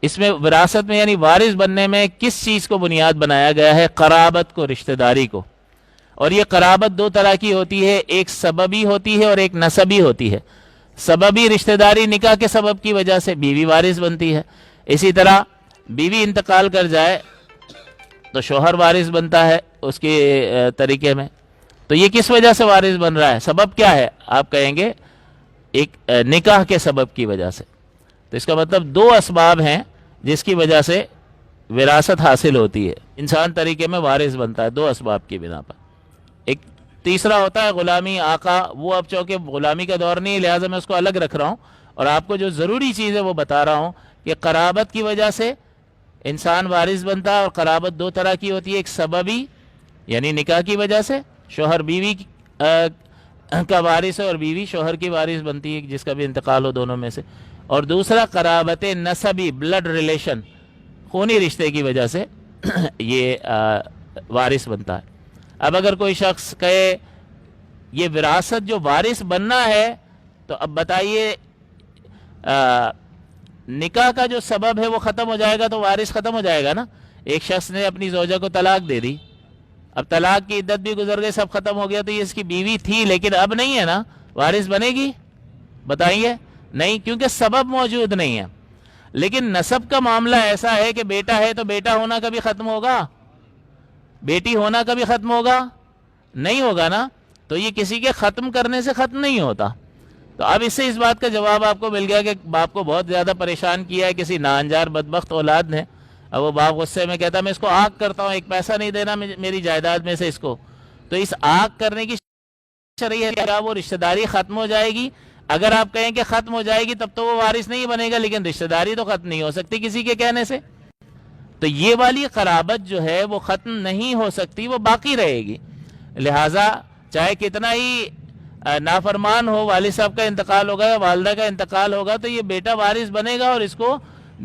اس میں وراثت میں یعنی وارث بننے میں کس چیز کو بنیاد بنایا گیا ہے؟ قرابت کو، رشتہ داری کو. اور یہ قرابت دو طرح کی ہوتی ہے، ایک سببی ہوتی ہے اور ایک نسبی ہوتی ہے. سببی رشتہ داری نکاح کے سبب کی وجہ سے بیوی وارث بنتی ہے. اسی طرح بیوی انتقال کر جائے تو شوہر وارث بنتا ہے اس کے طریقے میں. تو یہ کس وجہ سے وارث بن رہا ہے؟ سبب کیا ہے؟ آپ کہیں گے ایک نکاح کے سبب کی وجہ سے. تو اس کا مطلب دو اسباب ہیں جس کی وجہ سے وراثت حاصل ہوتی ہے، انسان طریقے میں وارث بنتا ہے، دو اسباب کی بنا پر. ایک تیسرا ہوتا ہے غلامی. آقا وہ اب چونکہ غلامی کا دور نہیں ہے لہٰذا میں اس کو الگ رکھ رہا ہوں، اور آپ کو جو ضروری چیز ہے وہ بتا رہا ہوں کہ قرابت کی وجہ سے انسان وارث بنتا ہے. اور قرابت دو طرح کی ہوتی ہے، ایک سببی یعنی نکاح کی وجہ سے شوہر بیوی کا وارث ہے اور بیوی شوہر کی وارث بنتی ہے جس کا بھی انتقال ہو دونوں میں سے. اور دوسرا قرابت نسبی، بلڈ ریلیشن، خونی رشتے کی وجہ سے یہ وارث بنتا ہے. اب اگر کوئی شخص کہے یہ وراثت جو وارث بننا ہے، تو اب بتائیے نکاح کا جو سبب ہے وہ ختم ہو جائے گا تو وارث ختم ہو جائے گا نا. ایک شخص نے اپنی زوجہ کو طلاق دے دی، اب طلاق کی عدت بھی گزر گئی، سب ختم ہو گیا، تو یہ اس کی بیوی تھی لیکن اب نہیں ہے نا، وارث بنے گی؟ بتائیے نہیں، کیونکہ سبب موجود نہیں ہے. لیکن نسب کا معاملہ ایسا ہے کہ بیٹا ہے تو بیٹا ہونا کبھی ختم ہوگا؟ بیٹی ہونا کبھی ختم ہوگا؟ نہیں ہوگا نا. تو یہ کسی کے ختم کرنے سے ختم نہیں ہوتا. تو اب اس سے اس بات کا جواب آپ کو مل گیا کہ باپ کو بہت زیادہ پریشان کیا ہے کسی ناانجار بدبخت اولاد نے. اب وہ باپ غصے میں کہتا ہے میں اس کو آگ کرتا ہوں، ایک پیسہ نہیں دینا میری جائیداد میں سے اس کو. تو اس آگ کرنے کی شرعی ہے کیا وہ رشتہ داری ختم ہو جائے گی؟ اگر آپ کہیں کہ ختم ہو جائے گی تب تو وہ وارث نہیں بنے گا، لیکن رشتہ داری تو ختم نہیں ہو سکتی کسی کے کہنے سے. تو یہ والی قرابت جو ہے وہ ختم نہیں ہو سکتی، وہ باقی رہے گی. لہٰذا چاہے کتنا ہی نافرمان ہو، والد صاحب کا انتقال ہوگا یا والدہ کا انتقال ہوگا تو یہ بیٹا وارث بنے گا اور اس کو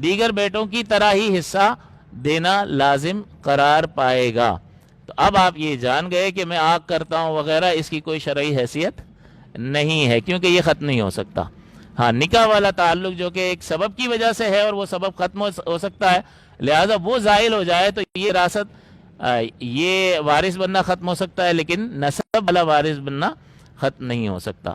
دیگر بیٹوں کی طرح ہی حصہ دینا لازم قرار پائے گا. تو اب آپ یہ جان گئے کہ میں آگ کرتا ہوں وغیرہ اس کی کوئی شرعی حیثیت نہیں ہے، کیونکہ یہ ختم نہیں ہو سکتا. ہاں نکاح والا تعلق جو کہ ایک سبب کی وجہ سے ہے اور وہ سبب ختم ہو سکتا ہے، لہذا وہ زائل ہو جائے تو یہ وراثت یہ وارث بننا ختم ہو سکتا ہے، لیکن نسب والا وارث بننا ختم نہیں ہو سکتا.